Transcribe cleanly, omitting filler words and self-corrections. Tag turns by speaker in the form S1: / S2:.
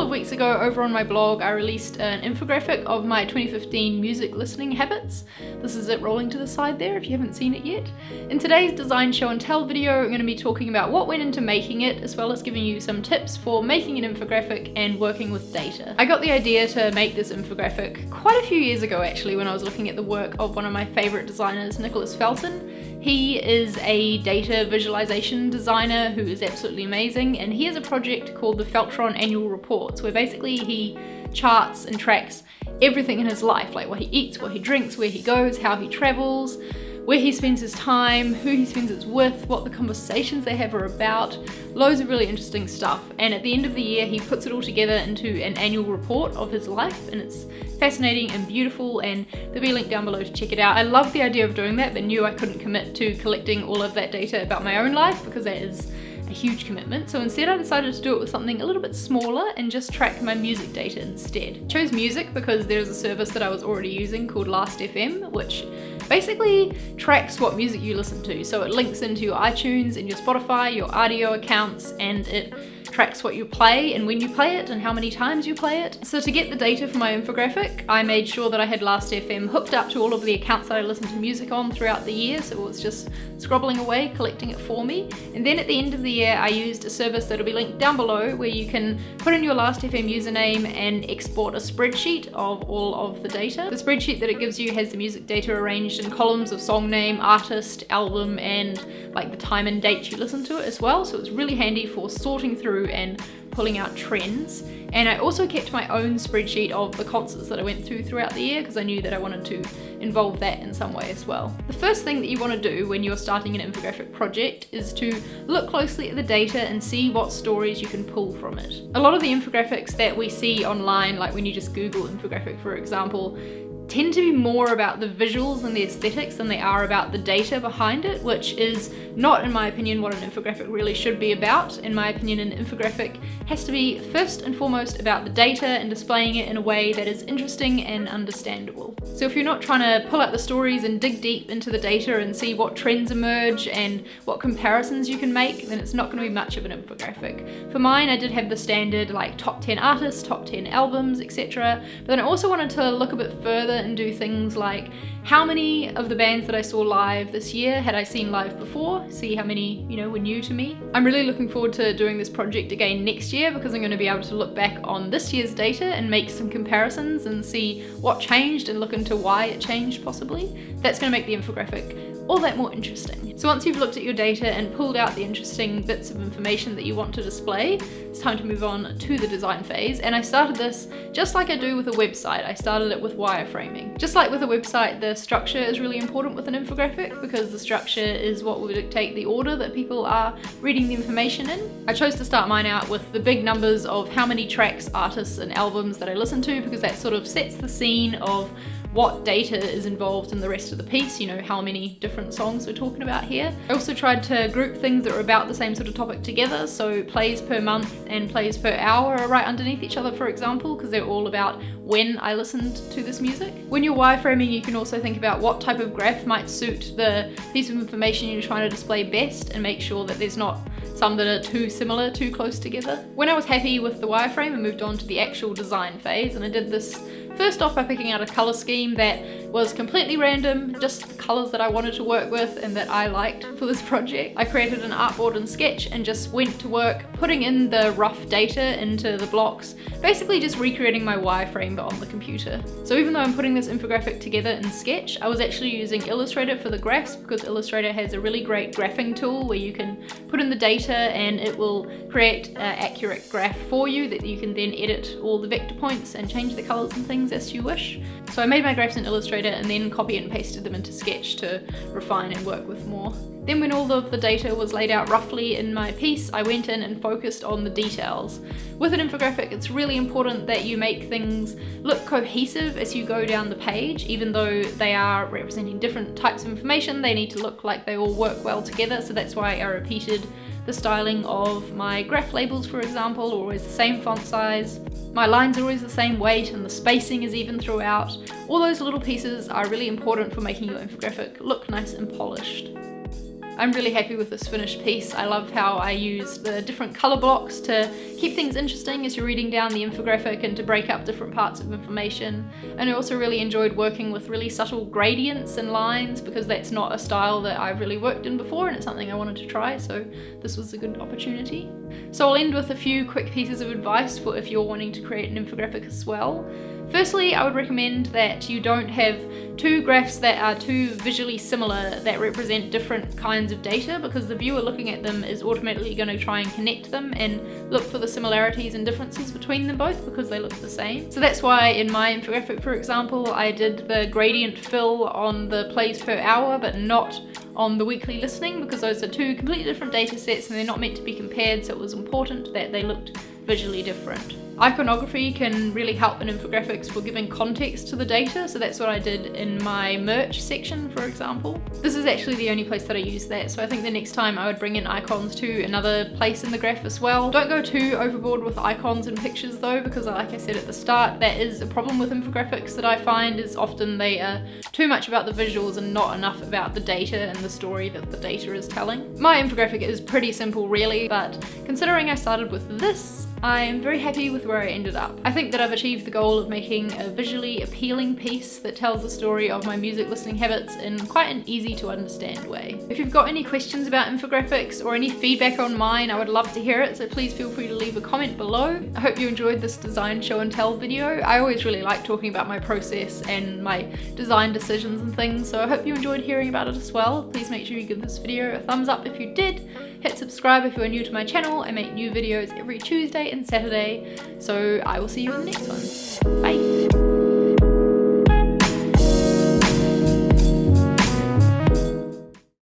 S1: of weeks ago over on my blog I released an infographic of my 2015 music listening habits. This is it rolling to the side there if you haven't seen it yet. In today's design show and tell video I'm going to be talking about what went into making it, as well as giving you some tips for making an infographic and working with data. I got the idea to make this infographic quite a few years ago actually, when I was looking at the work of one of my favourite designers, Nicholas Felton. He is a data visualization designer who is absolutely amazing, and he has a project called the Feltron Annual Reports, where basically he charts and tracks everything in his life, like what he eats, what he drinks, where he goes, how he travels, where he spends his time, who he spends it with, what the conversations they have are about, loads of really interesting stuff. And at the end of the year he puts it all together into an annual report of his life, and it's fascinating and beautiful, and there'll be a link down below to check it out. I love the idea of doing that, but knew I couldn't commit to collecting all of that data about my own life because that is a huge commitment. So instead I decided to do it with something a little bit smaller and just track my music data instead. I chose music because there's a service that I was already using called Last.fm, which basically tracks what music you listen to. So it links into your iTunes and your Spotify, your audio accounts, and it tracks what you play and when you play it and how many times you play it. So to get the data for my infographic, I made sure that I had Last.fm hooked up to all of the accounts that I listen to music on throughout the year, so it was just scrobbling away, collecting it for me. And then at the end of the year, I used a service that'll be linked down below where you can put in your Last.fm username and export a spreadsheet of all of the data. The spreadsheet that it gives you has the music data arranged in columns of song name, artist, album, and like the time and date you listen to it as well. So it's really handy for sorting through and pulling out trends. And I also kept my own spreadsheet of the concerts that I went throughout the year because I knew that I wanted to involve that in some way as well. The first thing that you want to do when you're starting an infographic project is to look closely at the data and see what stories you can pull from it. A lot of the infographics that we see online, like when you just Google infographic for example, tend to be more about the visuals and the aesthetics than they are about the data behind it, which is not, in my opinion, what an infographic really should be about. In my opinion, an infographic has to be first and foremost about the data and displaying it in a way that is interesting and understandable. So if you're not trying to pull out the stories and dig deep into the data and see what trends emerge and what comparisons you can make, then it's not going to be much of an infographic. For mine, I did have the standard like top 10 artists, top 10 albums, etc. But then I also wanted to look a bit further and do things like how many of the bands that I saw live this year had I seen live before, see how many, were new to me. I'm really looking forward to doing this project again next year because I'm going to be able to look back on this year's data and make some comparisons and see what changed and look into why it changed possibly. That's going to make the infographic all that more interesting. So once you've looked at your data and pulled out the interesting bits of information that you want to display, it's time to move on to the design phase. And I started this just like I do with a website. I started it with wireframing. Just like with a website, the structure is really important with an infographic because the structure is what will dictate the order that people are reading the information in. I chose to start mine out with the big numbers of how many tracks, artists, and albums that I listen to because that sort of sets the scene of what data is involved in the rest of the piece, how many different songs we're talking about here. I also tried to group things that are about the same sort of topic together, so plays per month and plays per hour are right underneath each other, for example, because they're all about when I listened to this music. When you're wireframing, you can also think about what type of graph might suit the piece of information you're trying to display best and make sure that there's not some that are too similar, too close together. When I was happy with the wireframe, I moved on to the actual design phase, and I did this first off by picking out a color scheme that was completely random, just colors that I wanted to work with and that I liked for this project. I created an artboard in Sketch and just went to work putting in the rough data into the blocks, basically just recreating my wireframe but on the computer. So even though I'm putting this infographic together in Sketch, I was actually using Illustrator for the graphs because Illustrator has a really great graphing tool where you can put in the data and it will create an accurate graph for you that you can then edit all the vector points and change the colors and things as you wish. So I made my graphs in Illustrator and then copied and pasted them into Sketch to refine and work with more. Then when all of the data was laid out roughly in my piece, I went in and focused on the details. With an infographic, it's really important that you make things look cohesive as you go down the page. Even though they are representing different types of information, they need to look like they all work well together. So that's why I repeated the styling of my graph labels, for example, are always the same font size. My lines are always the same weight and the spacing is even throughout. All those little pieces are really important for making your infographic look nice and polished. I'm really happy with this finished piece. I love how I use the different color blocks to keep things interesting as you're reading down the infographic and to break up different parts of information. And I also really enjoyed working with really subtle gradients and lines because that's not a style that I've really worked in before and it's something I wanted to try, so this was a good opportunity. So I'll end with a few quick pieces of advice for if you're wanting to create an infographic as well. Firstly, I would recommend that you don't have two graphs that are too visually similar that represent different kinds of data, because the viewer looking at them is automatically going to try and connect them and look for the similarities and differences between them both because they look the same. So that's why in my infographic, for example, I did the gradient fill on the plays per hour but not on the weekly listening, because those are two completely different data sets and they're not meant to be compared, so it was important that they looked visually different. Iconography can really help in infographics for giving context to the data, so that's what I did in my merch section, for example. This is actually the only place that I use that, so I think the next time I would bring in icons to another place in the graph as well. Don't go too overboard with icons and pictures though, because like I said at the start, that is a problem with infographics that I find is often they are too much about the visuals and not enough about the data and the story that the data is telling. My infographic is pretty simple really, but considering I started with this, I'm very happy with where I ended up. I think that I've achieved the goal of making a visually appealing piece that tells the story of my music listening habits in quite an easy to understand way. If you've got any questions about infographics or any feedback on mine, I would love to hear it, so please feel free to leave a comment below. I hope you enjoyed this design show and tell video. I always really like talking about my process and my design decisions and things, so I hope you enjoyed hearing about it as well. Please make sure you give this video a thumbs up if you did. Hit subscribe if you are new to my channel. I make new videos every Tuesday and Saturday, so I will see you in the next one. Bye!